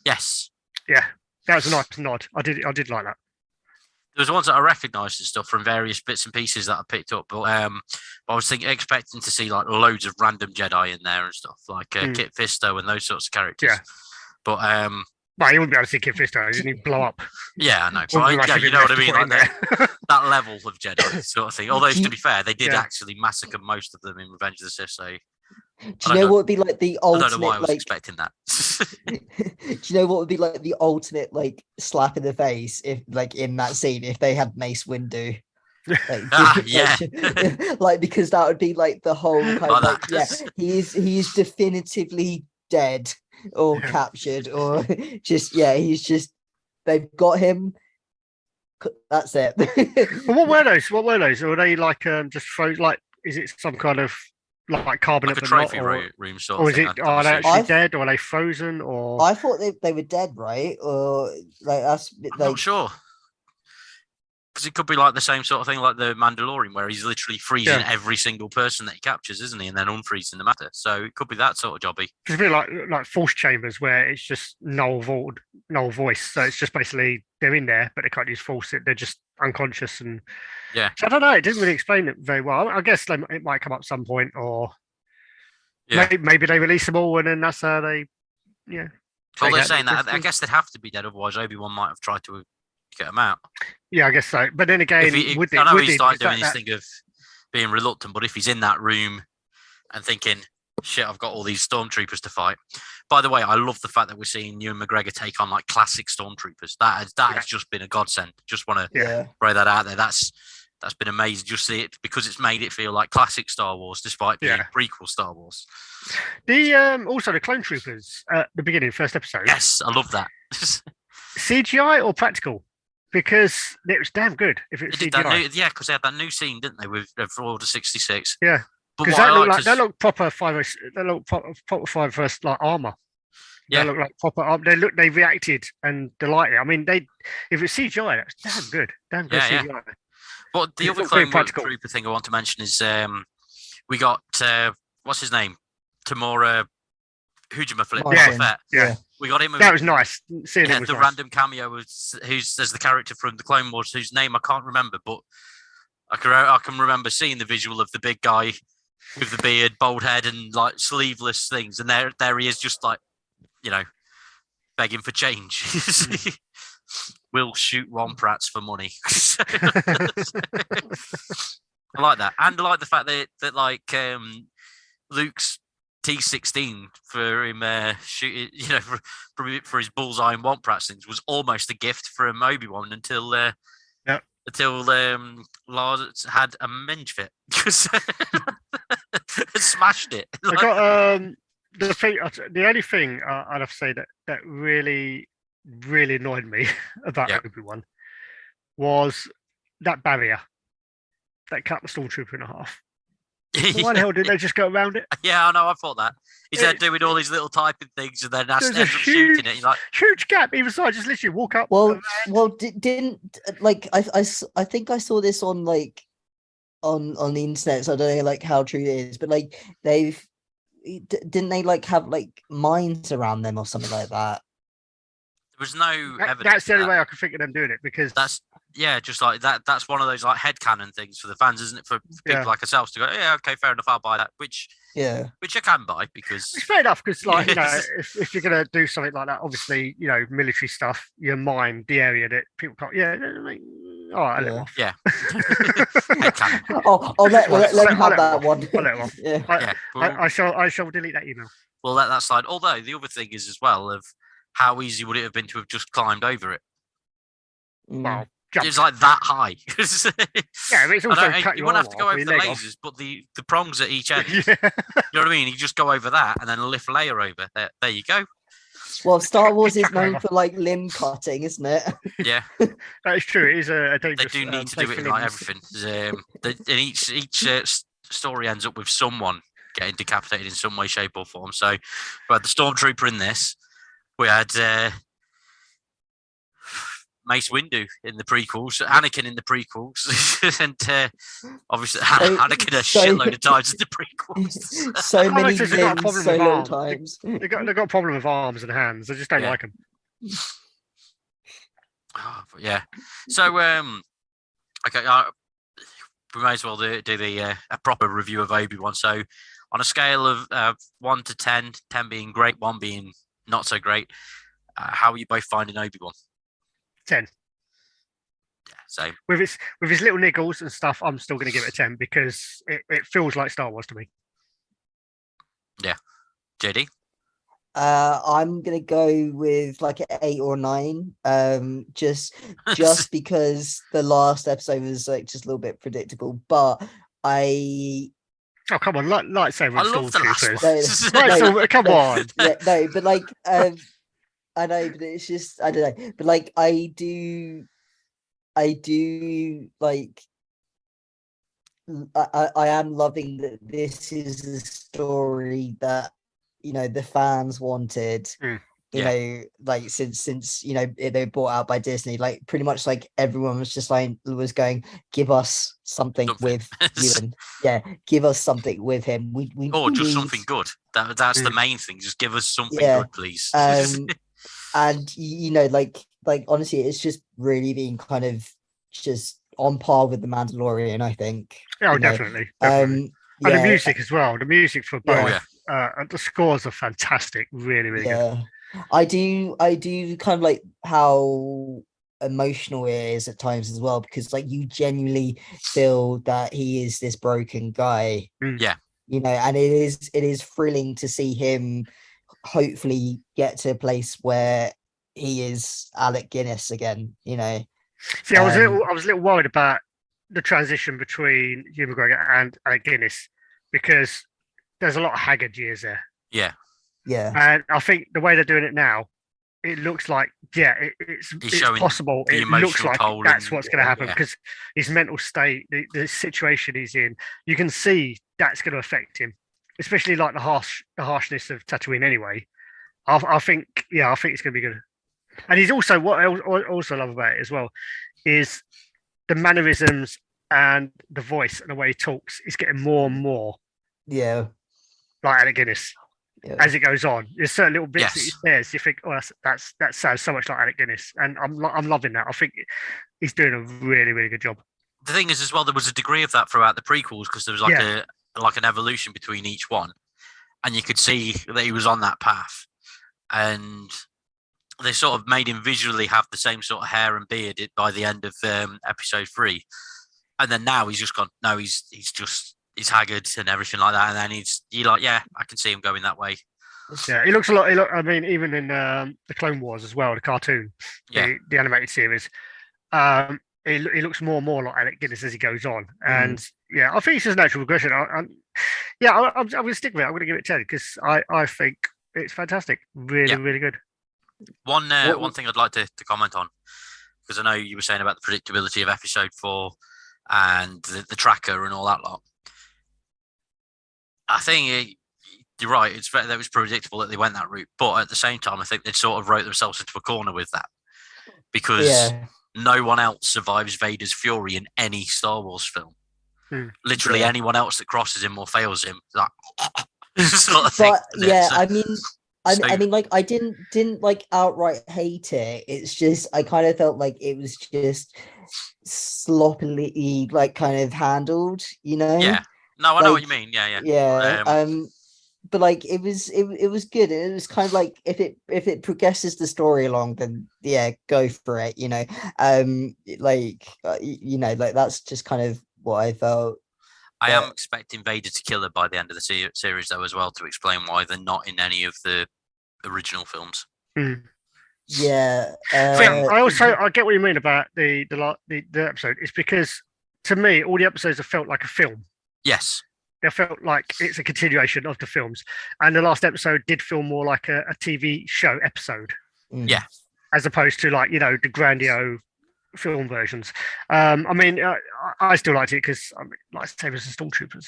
Yes. Yeah, that was a nice nod. I did like that. There was ones that I recognised and stuff from various bits and pieces that I picked up, but I was expecting to see like loads of random Jedi in there and stuff like Kit Fisto and those sorts of characters. Yeah. But well, you wouldn't be able to see Kit Fisto. He'd blow up. Yeah, I know. But you know what I mean? Like that level of Jedi sort of thing. Although to be fair, they did actually massacre most of them in Revenge of the Sith. So do you know what would be like the ultimate? I don't know why I was expecting that. Do you know what would be like the ultimate like slap in the face if like in that scene if they had Mace Windu? Like because that would be like the whole kind of like he's definitively dead or captured or he's just they've got him. That's it. What were those? Or were they like just froze? Like is it some kind of like carbonate like a trophy room sort of thing? Are they actually dead or are they frozen? Or I thought they were dead, right? Or like that's I'm not sure. Because it could be like the same sort of thing like the Mandalorian where he's literally freezing every single person that he captures, isn't he? And then unfreezing the matter. So it could be that sort of jobby. It's a bit like force chambers where it's just null voice. So it's just basically they're in there, but they can't use force. They're just unconscious. And so I don't know. It didn't really explain it very well. I guess it might come up some point or maybe they release them all and then that's how they, Well, they're saying that. I guess they'd have to be dead. Otherwise, Obi-Wan might have tried to get them out. Yeah, I guess so. But then again, I know he started doing his thing of being reluctant, but if he's in that room and thinking, shit, I've got all these stormtroopers to fight. By the way, I love the fact that we're seeing Ewan McGregor take on like classic stormtroopers. That has just been a godsend. Just want to throw that out there. That's been amazing. Just see it because it's made it feel like classic Star Wars, despite being prequel Star Wars. Also the clone troopers at the beginning, first episode. Yes, I love that. CGI or practical? Because it was damn good if it was CGI. Because they had that new scene, didn't they, with Order 66? Yeah. Because they look proper 5. They look proper 5 like armor. They look like proper armor. They reacted and delighted. I mean, if it's CGI, that's damn good. Damn good CGI. Yeah. But the other Clone Trooper thing I want to mention is we got what's his name, Tamora Hujima. Yeah. We got him. That was nice. Seeing him was nice. Random cameo was there's the character from the Clone Wars whose name I can't remember, but I can remember seeing the visual of the big guy with the beard, bald head, and like sleeveless things, and there he is, just like, begging for change. We'll shoot Womprats for money. I like that, and I like the fact that like Luke's T16 for him shooting, for his bullseye and Womprats things was almost a gift from Obi-Wan until Lars had a minge fit and smashed it. I got the only thing I'd have to say that really annoyed me about Obi-Wan was that barrier that cut the stormtrooper in half. Why the hell did they just go around it? Yeah, I know. I thought that. He's there doing all these little typing things, and then ends up shooting it. Like, huge gap either side. Just literally walk up. Well, didn't like I think I saw this on like on the internet. So I don't know like how true it is, but like didn't they like have like mines around them or something like that? There was no evidence. That's the only way I could think of them doing it, because just like that. That's one of those like headcanon things for the fans, isn't it? For people like ourselves to go, yeah, okay, fair enough, I'll buy that. Which I can buy, because it's fair enough. Because like if you're gonna do something like that, obviously military stuff, you mine the area that people can't. Yeah, all right, I'll let them off. Yeah. I'll let him have that one. I'll let him off. Yeah. I shall delete that email. Well, let that slide. Although the other thing is as well of how easy would it have been to have just climbed over it? Well, it's like that high. Yeah, it's also you won't have to go over the lasers, but the prongs at each end. You know what I mean? You just go over that and then lift layer over. There you go. Well, Star Wars is known for like limb cutting, isn't it? Yeah, that is true. It is a dangerous. They do need to do it in like everything. And each story ends up with someone getting decapitated in some way, shape, or form. So, we had the Stormtrooper in this. We had Mace Windu in the prequels, Anakin in the prequels, and obviously Anakin a shitload of times in the prequels. So many limbs, so little times. They got a problem with arms and hands. I just don't like them. Yeah. So okay, we may as well do the a proper review of Obi-Wan. So on a scale of 1 to 10, 10 being great, 1 being not so great, how are you both finding Obi-Wan? 10. Yeah, same. With his little niggles and stuff, I'm still going to give it a 10 because it feels like Star Wars to me. Yeah. JD? I'm gonna go with like an 8 or 9. Just because the last episode was like just a little bit predictable, but Oh, come on, lightsaber. I love the last one. Come on. Yeah, no, but like I know, but it's just I don't know. But like I do like I am loving that this is the story that the fans wanted. You know, like since they brought out by Disney, like pretty much like everyone was just like was going, give us something with Ewan. Yeah, give us something with him. We just something good. That's the main thing. Just give us something good, please. And like honestly, it's just really been kind of just on par with the Mandalorian, I think. Oh, definitely. And the music as well. The music for both. The scores are fantastic. Really, really good. I do kind of like how emotional it is at times as well, because like you genuinely feel that he is this broken guy. Yeah. you know, and it is thrilling to see him hopefully get to a place where he is Alec Guinness again, you know. See, I was a little worried about the transition between Hugh McGregor and Alec Guinness because there's a lot of haggard years there. Yeah. And I think the way they're doing it now, it looks like, it's possible. It looks like that's what's going to happen because his mental state, the situation he's in, you can see that's going to affect him, especially like the harshness of Tatooine anyway. I think it's going to be good. And he's also, what I also love about it as well is the mannerisms and the voice and the way he talks is getting more and more like Alec Guinness as it goes on. There's certain little bits that he says, you think, oh, that sounds so much like Alec Guinness, and I'm loving that. I think he's doing a really, really good job. The thing is, as well, there was a degree of that throughout the prequels because there was like an evolution between each one, and you could see that he was on that path, and they sort of made him visually have the same sort of hair and beard by the end of episode 3, and then now he's just gone. No, he's haggard and everything like that, and then you're like, yeah, I can see him going that way. Yeah, he looks a lot. I mean, even in the Clone Wars as well, the cartoon, the animated series, he looks more and more like Alec Guinness as he goes on, and I think it's just natural progression. I'm going to stick with it. I'm going to give it 10 because I think it's fantastic, really, really good. One thing I'd like to comment on, because I know you were saying about the predictability of episode 4 and the tracker and all that lot. I think you're right. That was predictable that they went that route, but at the same time, I think they sort of wrote themselves into a corner with that because no one else survives Vader's fury in any Star Wars film. Literally, anyone else that crosses him or fails him, that sort of thing. I mean, like, I didn't like outright hate it. It's just I kind of felt like it was just sloppily like kind of handled, you know. Yeah. No, I know what you mean. Yeah. But like it was good. It was kind of like if it progresses the story along, then go for it. You know, like that's just kind of what I felt. I am expecting Vader to kill her by the end of the series, though, as well, to explain why they're not in any of the original films. Yeah. I get what you mean about the episode. It's because to me, all the episodes have felt like a film. Yes. They felt like it's a continuation of the films. And the last episode did feel more like a TV show episode. Yeah. As opposed to like, the grandiose film versions. I mean, I still liked it because lightsabers and stormtroopers.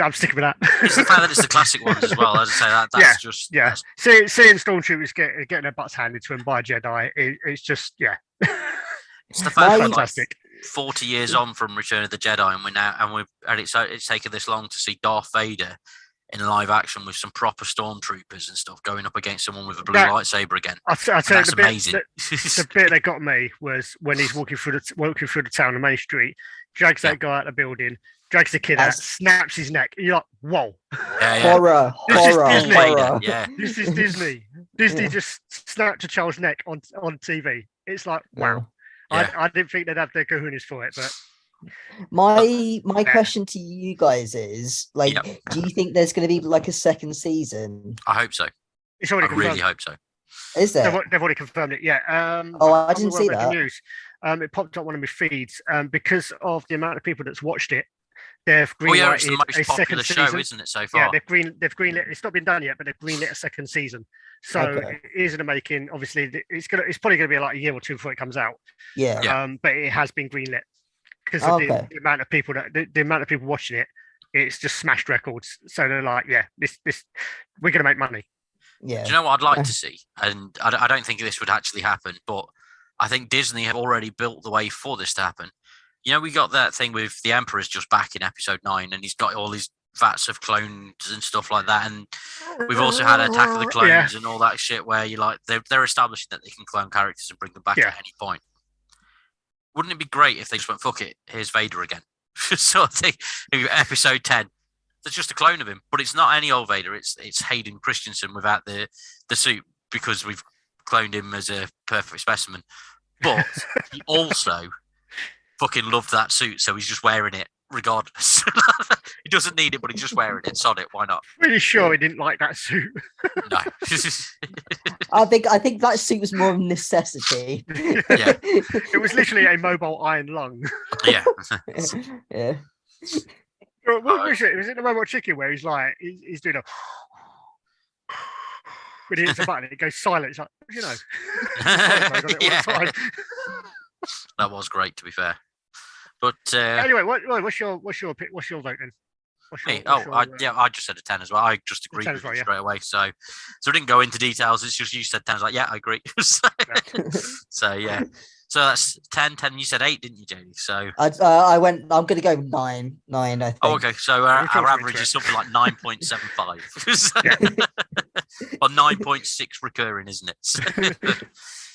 I'm sticking with that. It's the fact that it's the classic ones as well. As I say, that's just seeing stormtroopers getting their butts handed to them by a Jedi. It's just It's the fact that fantastic. 40 years on from Return of the Jedi, and it's taken this long to see Darth Vader in live action with some proper stormtroopers and stuff going up against someone with a blue lightsaber again. I tell you, amazing. The bit that got me was when he's walking through the town on Main Street, drags that guy out of the building, drags the kid out, snaps his neck. And you're like, whoa. Horror. Yeah. This is Disney. Disney just snapped a child's neck on TV. It's like, wow. I didn't think they'd have their kahunas for it, but my question to you guys is like, do you think there's going to be like a second season? I hope so. It's already confirmed. I really hope so. Is there? They've already confirmed it. Yeah. I didn't see that. News. It popped up one of my feeds. Because of the amount of people that's watched it, they've greenlit it's the most popular show, isn't it, so far? Yeah, they've greenlit. It's not been done yet, but they've greenlit a second season. So it is in the making. Obviously, it's probably going to be like a year or two before it comes out. Yeah. But it has been greenlit because of the amount of people the amount of people watching it. It's just smashed records. So they're like, this we're going to make money. Yeah. Do you know what I'd like to see? And I don't think this would actually happen, but I think Disney have already built the way for this to happen. You know, we got that thing with the Emperor's just back in episode 9, and he's got all these vats of clones and stuff like that. And we've also had Attack of the Clones and all that shit where you like they're establishing that they can clone characters and bring them back at any point. Wouldn't it be great if they just went, fuck it, here's Vader again? Sort of thing. Episode 10. There's just a clone of him, but it's not any old Vader. It's Hayden Christensen without the suit because we've cloned him as a perfect specimen. But he also fucking loved that suit, so he's just wearing it regardless. doesn't need it, but he's just wearing it. Sod it. Why not? Pretty sure he didn't like that suit. No. I think that suit was more of a necessity. Yeah. It was literally a mobile iron lung. Yeah. Yeah. What was it? Was it the Robot Chicken where he's like, he's doing a. When he hits a button, it goes silent. It's like, you know. Yeah. That was great, to be fair. But anyway, what's your pick? What's your vote then? I just said a 10 as well. I just agreed with it straight away. So I didn't go into details. It's just you said 10. I was like, yeah, I agree. So yeah. So that's 10. You said 8, didn't you, Jamie? So I'm going to go 9. I think. Oh, okay. So our average is something like 9.75. Or 9.6 recurring, isn't it?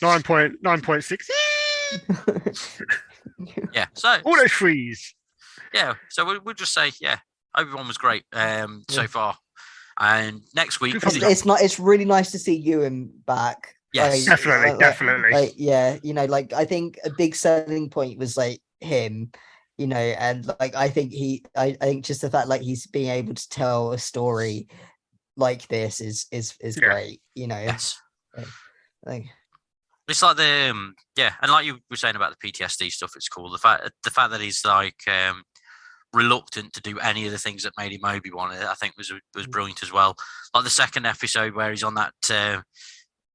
9.6. Yeah. So auto freeze. Yeah. So we'll just say, yeah, Obi-Wan was great so far. And next week, it's really nice to see Ewan back. Yes, definitely. Yeah, I think a big selling point was him, and I think just the fact he's being able to tell a story like this is great, Yes. It's like and like you were saying about the PTSD stuff, it's cool. The fact that he's reluctant to do any of the things that made him Obi-Wan, I think was brilliant as well. Like the second episode where he's on that.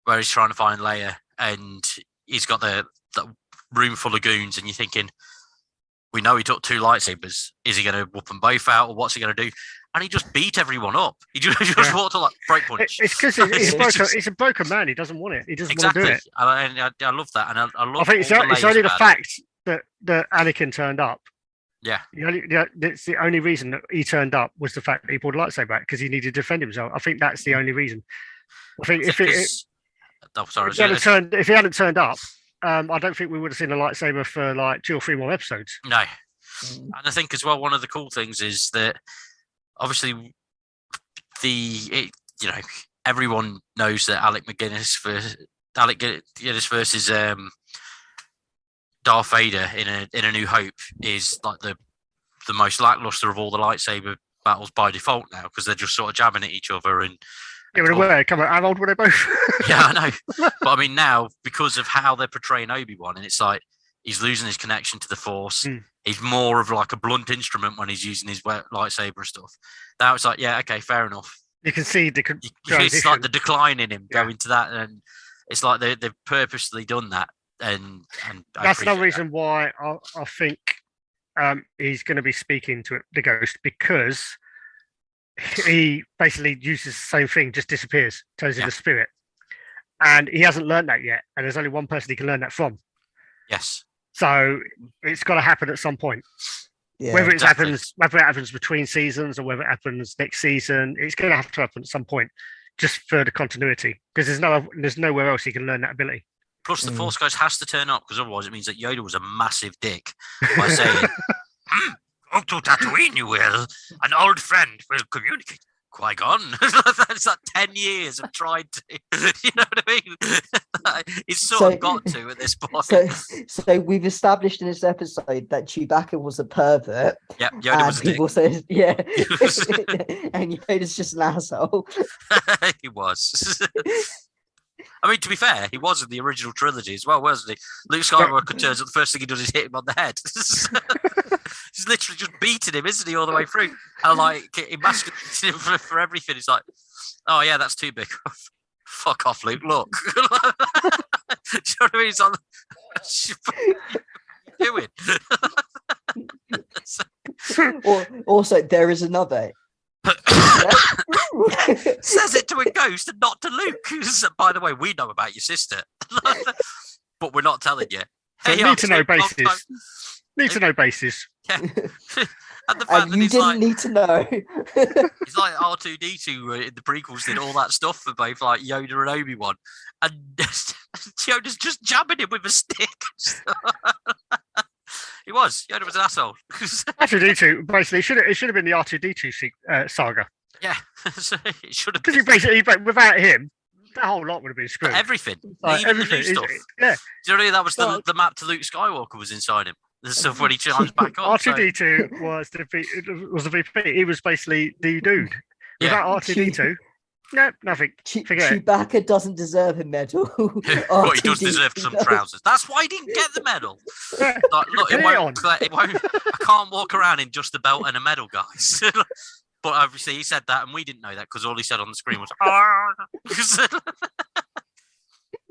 Where he's trying to find Leia, and he's got the room full of goons, and you're thinking, we know he took 2 lightsabers. Is he going to whoop them both out, or what's he going to do? And he just beat everyone up. He just walked on break punch. It's because he's a broken man. He doesn't want it. He doesn't want want to do it. I love that, and I love. I think it's only the fact that Anakin turned up. Yeah. It's the only reason that he turned up was the fact that he pulled a lightsaber back because he needed to defend himself. I think that's the only reason. I think if he hadn't turned up, I don't think we would have seen a lightsaber for 2 or 3 more episodes. No. And I think as well, one of the cool things is that obviously everyone knows that Alec Guinness versus Darth Vader in A New Hope is the most lackluster of all the lightsaber battles by default now, because they're just sort of jabbing at each other and. Yeah, come on, how old were they both? Yeah, I know. But I mean, now, because of how they're portraying Obi-Wan, and it's he's losing his connection to the Force. He's more of a blunt instrument when he's using his lightsaber and stuff. Now it's yeah, okay, fair enough. You can see it's the decline in him going to that, and it's they've purposely done that. And that's another reason why I think he's going to be speaking to the ghost, because he basically uses the same thing, just disappears, turns into spirit, and he hasn't learned that yet. And there's only one person he can learn that from. Yes. So it's got to happen at some point. Yeah, whether it happens between seasons or whether it happens next season, it's going to have to happen at some point, just for the continuity, because there's nowhere else he can learn that ability. Plus, the Force Ghost has to turn up, because otherwise it means that Yoda was a massive dick by saying. Go to Tatooine, you will. An old friend will communicate. Qui-Gon. That's 10 years of trying to. You know what I mean? He's sort of got to at this point. So we've established in this episode that Chewbacca was a pervert. Yeah, Yoda was a dick. Said, yeah. And Yoda's just an asshole. He was. I mean, to be fair, he was in the original trilogy as well, wasn't he? Luke Skywalker turns up, the first thing he does is hit him on the head. He's literally just beating him, isn't he, all the way through? And emasculating him for everything. He's like, oh yeah, that's too big. Fuck off, Luke, look. Do you know what I mean? He's like, what are you doing? Also, there is another. Says it to a ghost and not to Luke. By the way, we know about your sister, but we're not telling you. So need to know basis. Need to know basis. Yeah. And the fact that you didn't need to know. He's like R2D2 in the prequels, did all that stuff for both Yoda and Obi-Wan, and Yoda's just jabbing him with a stick. Yoda was an asshole. R2D2 basically it should have been the R2D2 saga. Yeah, so it should have. Because he basically, without him, that whole lot would have been screwed. Everything, even everything. The new stuff. Yeah. Do you know that was the map to Luke Skywalker was inside him? There's stuff when he chimes back on. R2D2 was the VP. He was basically the dude. Without R2D2, no, nothing. Forget it. Chewbacca doesn't deserve a medal. Well, he does deserve some trousers. That's why he didn't get the medal. Like, look, it won't. I can't walk around in just a belt and a medal, guys. But obviously, he said that, and we didn't know that because all he said on the screen was.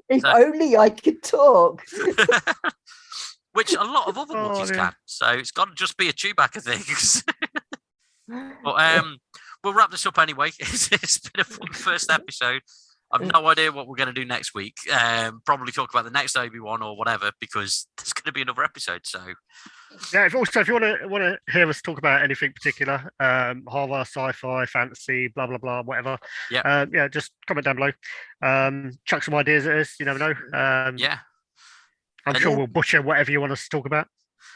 If only I could talk. Which a lot of other Wookiees can. So it's got to just be a Chewbacca thing. But we'll wrap this up anyway. It's been a fun first episode. I've no idea what we're going to do next week. Probably talk about the next Obi-Wan or whatever, because there's going to be another episode. So yeah. If you want to hear us talk about anything particular, horror, sci-fi, fantasy, blah blah blah, whatever. Yeah. Just comment down below. Chuck some ideas at us. You never know. I'm sure we'll butcher whatever you want us to talk about.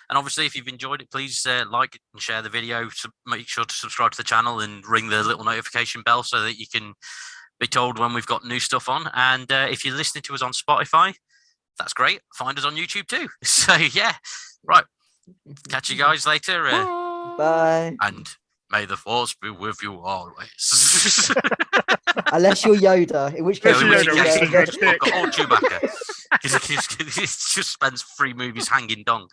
And obviously, if you've enjoyed it, please like and share the video. Make sure to subscribe to the channel and ring the little notification bell so that you can be told when we've got new stuff on. And if you're listening to us on Spotify, that's great. Find us on YouTube too. So yeah, right. Catch you guys later. Bye. And may the force be with you always. Unless you're Yoda, in which case Or Chewbacca. Chewbacca. He just spends 3 movies hanging dong.